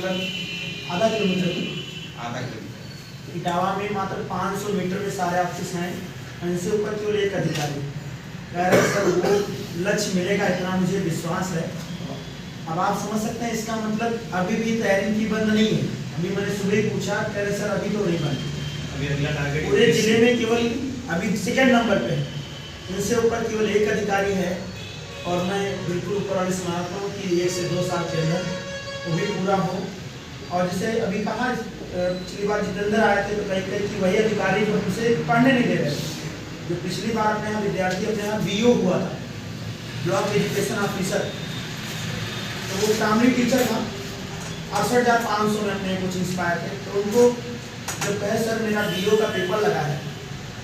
लगभग आधा किलोमीटर इटावा में मात्र 500 मीटर में सारे ऑफिस हैं। इनसे ऊपर केवल एक अधिकारी कह रहे सर वो लक्ष्य मिलेगा, इतना मुझे विश्वास है। अब आप समझ सकते हैं इसका मतलब अभी भी तैयारी की बंद नहीं है। अभी मैंने सुबह ही पूछा, कह रहे सर अभी तो नहीं बंद, अभी अगला टारगेट पूरे जिले में केवल अभी सेकंड नंबर पे है। इनसे ऊपर केवल एक अधिकारी है और मैं बिल्कुल ऊपर वाले से मानता हूँ कि 1 से 2 साल के अंदर वो भी पूरा हो। और जैसे अभी कहा पिछली बार जितेंद्र आए थे तो कहे कि वही अधिकारी जो हमसे पढ़ने नहीं दे रहे थे। जो पिछली बार अपने यहाँ विद्यार्थी अपने यहाँ BO हुआ था, ब्लॉक एजुकेशन ऑफिसर, तो वो प्राइमरी टीचर था। 68,500 में अपने कुछ इंस्पायर थे। तो उनको जब कहे सर मेरा BO का पेपर लगा है,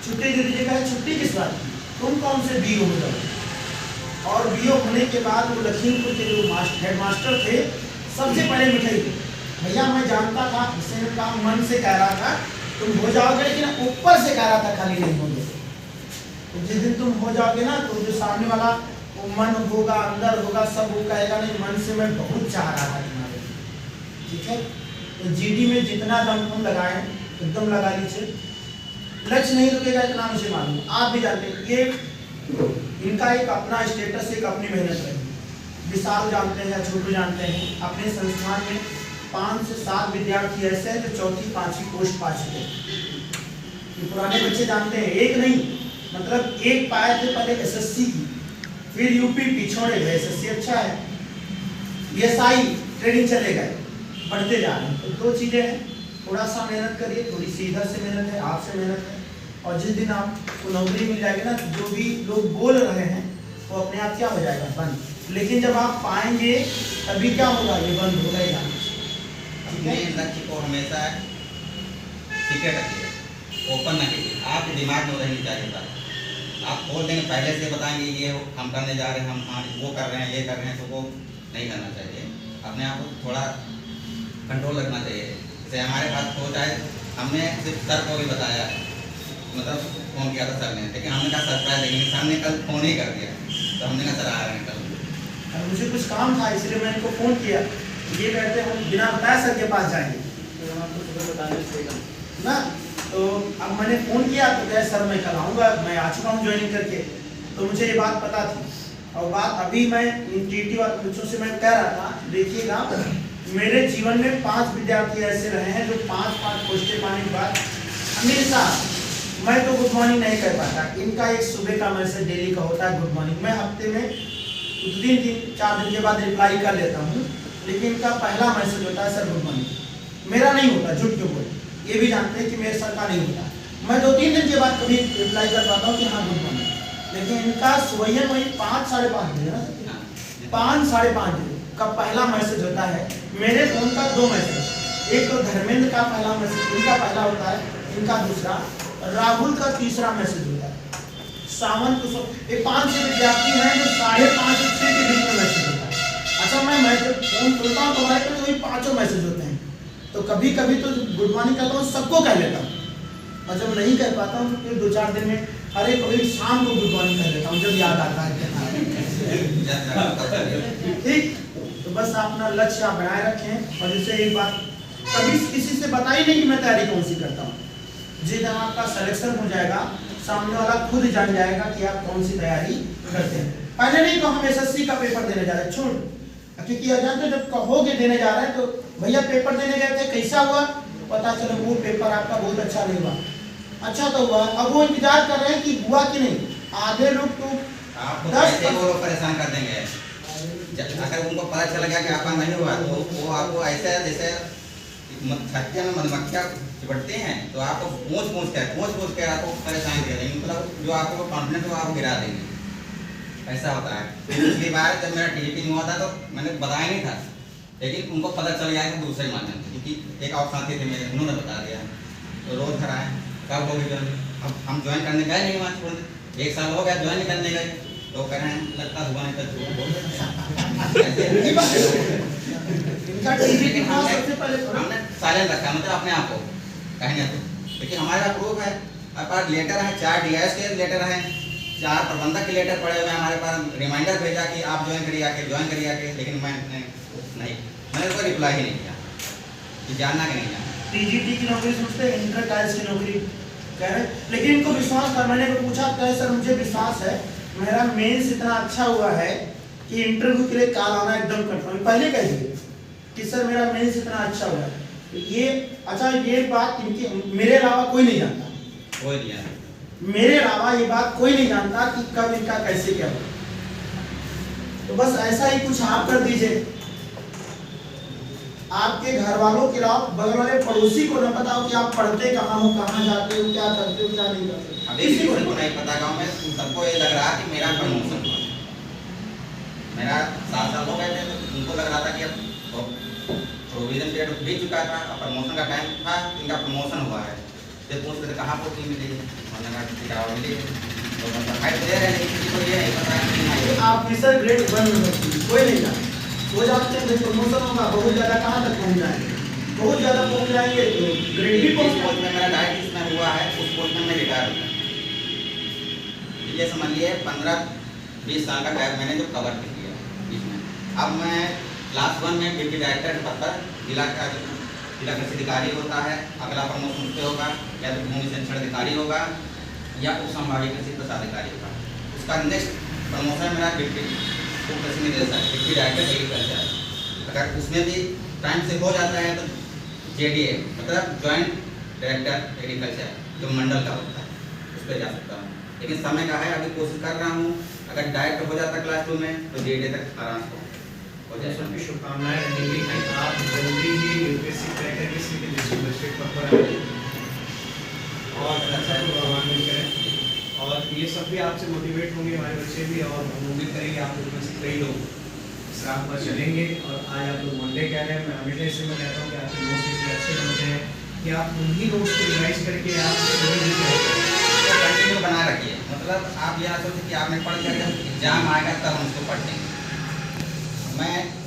छुट्टी दे दीजिएगा। छुट्टी किस बात की, तुम कौन से BO हो जाओ। और BO होने के बाद वो लखीमपुर के जो हेड मास्टर थे सबसे पहले मिठाई थे। भैया मैं जानता था, इससे काम मन से कह रहा था तुम हो जाओगे, लेकिन ऊपर से कह रहा था खाली नहीं होगे। तो जिस दिन तुम हो जाओगे ना तो जो सामने वाला वो मन होगा, अंदर होगा, सब वो कहेगा नहीं मन से मैं बहुत चाह रहा था तुम्हारे, ठीक है। तो GD में जितना दम हम लगाए एकदम लगा लीजिए, लक्ष्य नहीं रुकेगा, इतना मुझे मालूम। आप भी जानते हैं ये इनका एक अपना स्टेटस, एक अपनी मेहनत रही। विशाल जानते हैं या छोटू जानते हैं, अपने संस्थान में 5 से 7 विद्यार्थी ऐसे हैं जो 4थी 5वीं पोस्ट पा चुके हैं। ये पुराने बच्चे जानते हैं, एक नहीं मतलब एक पाए थे पहले SSC की, फिर UP छोड़े गए, SSC अच्छा है, SI ट्रेनिंग चले गए, बढ़ते जा रहे हैं। तो 2 चीज़ें हैं, थोड़ा सा मेहनत करिए, थोड़ी सी इधर से मेहनत है, आपसे मेहनत है, और जिस दिन आपको नौकरी मिल जाएगी ना, जो भी लोग बोल रहे हैं वो अपने आप क्या हो जाएगा, बंद। लेकिन जब आप पाएंगे तभी क्या होगा, ये बंद होगा ही जाना। अपने लक्ष्य को हमेशा सीक्रेट रखिए, ओपन न कीजिए। आपके दिमाग में रहनी चाहिए बात। आप बोल देंगे, पहले से बताएंगे ये हम करने जा रहे हैं, हम वो कर रहे हैं, ये कर रहे हैं, तो वो नहीं करना चाहिए। अपने आप को थोड़ा कंट्रोल रखना चाहिए। जैसे हमारे पास सोच आए, हमने सिर्फ सर को भी बताया, मतलब फ़ोन किया था सर ने, लेकिन हमने कहा सरप्राइज देंगे, सामने कल फ़ोन ही कर दिया। तो हमने कहा सर आ रहे हैं कल। मुझे कुछ काम था इसलिए मैंने इनको फ़ोन किया। ये कहते हम बिना बताए सर के पास जाएंगे, तो हम आपको सुबह बताने चाहिए ना। तो अब मैंने फ़ोन किया तो कहे सर मैं कल आऊँगा, मैं आ चुका हूँ ज्वाइनिंग करके। तो मुझे ये बात पता थी, और बात अभी मैं इन TT वाले बच्चों से मैं कह रहा था, देखिएगा मेरे जीवन में 5 विद्यार्थी ऐसे रहे हैं जो 5 पोस्टें पाने के बाद हमेशा मैं तो गुड मॉर्निंग नहीं कर पाता। इनका एक सुबह का मैसेज डेली का होता है गुड मॉर्निंग, मैं हफ्ते में 3-4 दिन के बाद रिप्लाई कर लेता हूँ, लेकिन इनका पहला मैसेज होता है सर गुड मॉर्निंग। मेरा नहीं होता, झूठ क्यों बोले, ये भी जानते हैं कि मेरे सर का नहीं होता। मैं 2-3 दिन के बाद कभी रिप्लाई कर पाता हूँ कि हाँ गुड मॉर्निंग, लेकिन इनका सुबह वही 5-5:30 बजे ना, 5-5:30 बजे का पहला मैसेज होता है। मेरे फ़ोन का 2 मैसेज, एक तो धर्मेंद्र का पहला मैसेज इनका पहला होता है, इनका दूसरा, राहुल का तीसरा मैसेज होता है। सावन को ये 5-6 विद्यार्थी हैं जो 5:30 से 6 के बीच में मैसेज होता है। अच्छा मैं जब फ़ोन खोलता हूँ तो हमारे पास वही 5 मैसेज होते हैं। तो कभी कभी तो गुड मॉर्निंग कहता हूँ, सबको कह लेता हूँ, और जब नहीं कह पाता हूँ तो फिर 2-4 दिन में अरे कभी शाम को गुड मॉर्निंग कह लेता हूँ जब याद आता है। ठीक, तो बस अपना लक्ष्य आप बनाए रखें। और जैसे एक बात कभी किसी से बताई नहीं कि मैं तैयारी कौन सी करता हूँ। जिस दिन आपका सिलेक्शन हो जाएगा, सामने वाला खुद जान जाएगा कि आप कौन सी तैयारी करते हैं। पहले नहीं तो हम SSC का पेपर देने जा रहे हैं, छोड़, क्योंकि जानते जब कहोगे देने जा रहे हैं तो भैया पेपर देने गए थे कैसा हुआ, पता चलो वो पेपर आपका बहुत अच्छा नहीं हुआ। अच्छा तो हुआ, अब वो इंतजार कर रहे हैं कि हुआ कि नहीं। आधे लोग तो आपको कैसे वो लोग परेशान कर देंगे। अगर उनको पता चल गया कि आपका नहीं हुआ तो वो आपको ऐसे जैसे छत्ते में मधुमक्खियाँ चिपटते हैं, तो आपको पूछ के आपको परेशान कर देंगे। मतलब जो आपको कॉन्फिडेंस वो आपको गिरा देंगे, ऐसा होता है। पिछली बार जब मेरा TT में हुआ था तो मैंने बताया नहीं था, लेकिन उनको पता चल गया कि दूसरे माध्यम से, क्योंकि एक और साथी थे मेरे, उन्होंने बता दिया। तो रोज घर आए, कब होगी ज्वाइन, अब हम ज्वाइन करने गए नहीं, वहाँ छोड़ 1 साल हो गया ज्वाइन करने गए, तो कह रहे हैं लगता हुआ नहीं हमने साइलेंट रखा, मतलब अपने आप को कहेंगे तो, लेकिन हमारे पास प्रूफ है, हमारे पास लेटर है, 4 DIS के लेटर हैं, 4 प्रबंधक के लेटर पड़े हुए हैं हमारे पास, रिमाइंडर भेजा कि आप ज्वाइन करिए आके, लेकिन मैंने कोई रिप्लाई ही नहीं किया। कि जानना कि नहीं जानना। टीजीटी की नौकरी सोचते हैं, इंटर टाइल्स की नौकरी कह रहे हैं, लेकिन इनको विश्वास था। मैंने पूछा कहे सर मुझे विश्वास है, मेरा मेंस इतना अच्छा हुआ है कि इंटरव्यू के लिए कॉल आना एकदम कंफर्म। पहले कह दिए कि सर मेरा मेंस इतना अच्छा हुआ है। ये अच्छा, ये बात इनकी मेरे अलावा कोई नहीं जानता, कोई नहीं जानता, मेरे अलावा ये बात कोई नहीं जानता कि कब इनका कैसे क्या हुआ। तो बस ऐसा ही कुछ आप कर दीजिए, आपके घर वालों के अलावा बगल वाले पड़ोसी को न पता हो कि आप पढ़ते कहाँ हो, कहाँ जाते हो, क्या करते हो, क्या नहीं करते। अभी किसी को नहीं पता। गाँव में सबको ये लग रहा कि मेरा प्रमोशन हुआ, मेरा 7 साल हो गए थे, तो उनको लग रहा था कि अब प्रोविजन पीरियड बीत चुका था, अब प्रमोशन का टाइम था, इनका प्रमोशन हुआ है। तो पूछ रहे थे कहाँ पोस्टिंग मिली, मैंने कहा टिकट मिली, तो मतलब फाइट दे रहे हैं, किसी को ये नहीं पता कि आप ऑफिसर ग्रेड 1 में कोई नहीं जानता, हो जाते हैं प्रमोशन होगा, बहुत ज़्यादा कहाँ तक पहुँच जाएंगे, बहुत ज़्यादा पहुँच जाएंगे तो ग्रेड भी जिस पोस्ट में मेरा डायरेक्ट में हुआ है उस पोस्ट में मैं रिटायर हो गया। ये समझ लिए 15-20 साल का गैप मैंने जो कवर कर लिया इसमें। अब मैं क्लास 1 में डिप्टी डायरेक्टर के पद पर जिला कृषि अधिकारी होता है, अगला प्रमोशन उससे होगा, या तो भूमि संरक्षण अधिकारी होगा या उप संभागीय कृषि प्रशासनिक होगा। उसका नेक्स्ट प्रमोशन मेरा डिप्टी उप कृषि निदेशक, डिप्टी डायरेक्टर एग्रीकल्चर। अगर उसमें भी टाइम से हो जाता है तो JDA मतलब जॉइंट डायरेक्टर एग्रीकल्चर जो मंडल का होता है उस पर जा सकता हूँ। लेकिन समय का है, अभी कोशिश कर रहा हूँ, अगर डायरेक्ट हो जाता क्लास 2 में तो JDA तक आराम से हो जाए। सबकी शुभकामनाएं रहेंगी कि आप जल्दी ही UPSC क्रैक करके किसी के डिस्ट्रिक्ट मजिस्ट्रेट पद पर आए और अच्छा भगवान मिल करें। और ये सब भी आपसे मोटिवेट होंगे, हमारे बच्चे भी, और हम उम्मीद करेंगे आप लोग में से कई लोग इस राह पर चलेंगे। और आज आप लोग मंडे कह रहे हैं, मैं हमेशा इससे मैं कहता हूँ कि आपके नोट्स इतने अच्छे बनते हैं कि आप उन्हीं नोट्स को रिवाइज करके आप कंटिन्यू बना रखिए। मतलब आप यह सोचिए कि आपने पढ़ लिया, जब एग्जाम आएगा तब हम उसको पढ़ लेंगे।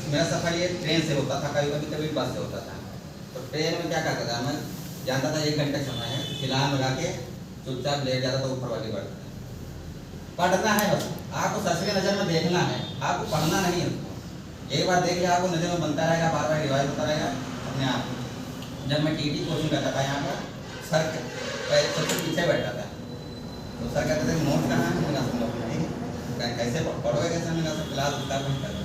मेरा सफ़र ये ट्रेन से होता था, कभी बस से होता था। तो ट्रेन में क्या करता था, मैं जानता था 1 घंटे समय है, फिलहाल लगा के चुपचाप लेट जाता था, ऊपर वाली बढ़ता पढ़ना है। बस आपको ससरी नज़र में देखना है, आपको पढ़ना नहीं है। एक बार देख लिया आपको नज़र में बनता रहेगा, बार बार रिवाइज होता रहेगा अपने आप। जब मैं TT कोचिंग करता था यहाँ पर, सर सबसे पीछे बैठा था, तो सर कहते थे नोट कहाँ है, मेरा नोट नहीं, कैसे पढ़ोगे, कैसे मेरा क्लास उसका कुछ कर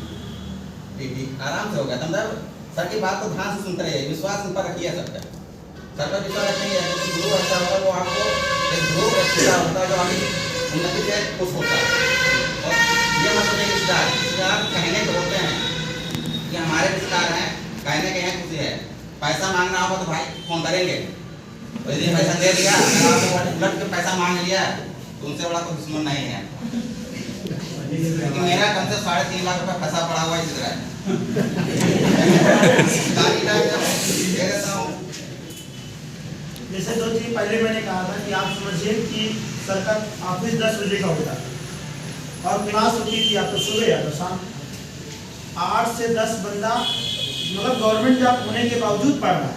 TT आराम से हो गया। मतलब सर की बात को ध्यान से सुनते रहिए, विश्वास उन पर रखिए। सब पर सर पर विश्वास रखेंगे, तो गुरु ऐसा होगा वो आपको एक गुरु ऐसा होता है जो आपकी उन्नति से खुश होता है। और ये मत सोचिए रिश्तेदार कहने को होते हैं कि हमारे रिश्तेदार हैं, कहने के हैं खुशी है, पैसा मांगना होगा तो भाई फोन करेंगे, यदि पैसा दे दिया, उलट के पैसा मांग लिया तो उनसे बड़ा कोई दुश्मन नहीं है। क्योंकि मेरा कम से 3.5 लाख रुपए फंसा पड़ा हुआ इस तरह जैसे 2 चीज पहले मैंने कहा था कि आप समझिए कि सरकार ऑफिस 10 बजे का होता था और क्लास होती थी या तो सुबह या तो शाम। 8 से 10 बंदा मतलब गवर्नमेंट जॉब होने के बावजूद पढ़ रहा है।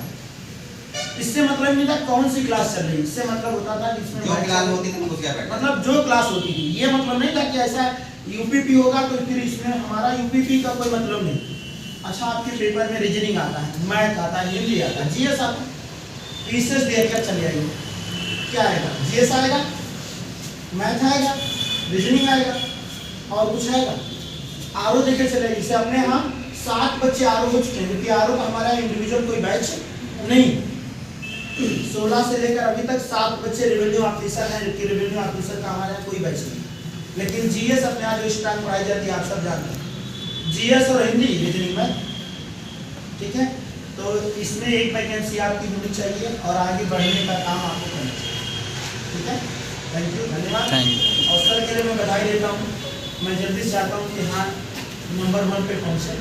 इससे मतलब नहीं था कौन सी क्लास चल रही, इससे मतलब होता था कि इसमें जो क्लास होती थी मतलब जो क्लास होती थी, ये मतलब नहीं था कि ऐसा UPP होगा तो फिर इसमें हमारा UPP का कोई मतलब नहीं। अच्छा, आपके पेपर में रीजनिंग आता है, मैथ आता है, हिंदी आता है, GS आता है, पीसेस देखकर चले जाइए। क्या आएगा? GS आएगा, मैथ आएगा, रीजनिंग आएगा और कुछ आएगा। आरओ देखे चले, इसे अपने यहाँ 7 बच्चे आरओ हो चुके हैं, क्योंकि आरओ का हमारा इंडिविजुअल कोई बैच नहीं। 16 से लेकर अभी तक 7 बच्चे रेवेन्यू ऑफिसर हैं, जबकि रेवेन्यू ऑफिसर का हमारे यहाँ कोई बैच नहीं। लेकिन GS अपने यहाँ जो स्ट्रांग पढ़ाई जाती है आप सब जानते हैं, GS और हिंदी रीजनिंग में, ठीक है। तो इसमें एक वैकेंसी आपकी होनी चाहिए और आगे बढ़ने का काम आपको करना चाहिए, ठीक है। थैंक यू, धन्यवाद। और सर के लिए मैं बधाई देता हूँ। मैं जल्दी से चाहता हूँ कि हाँ नंबर 1 पे पहुँचे।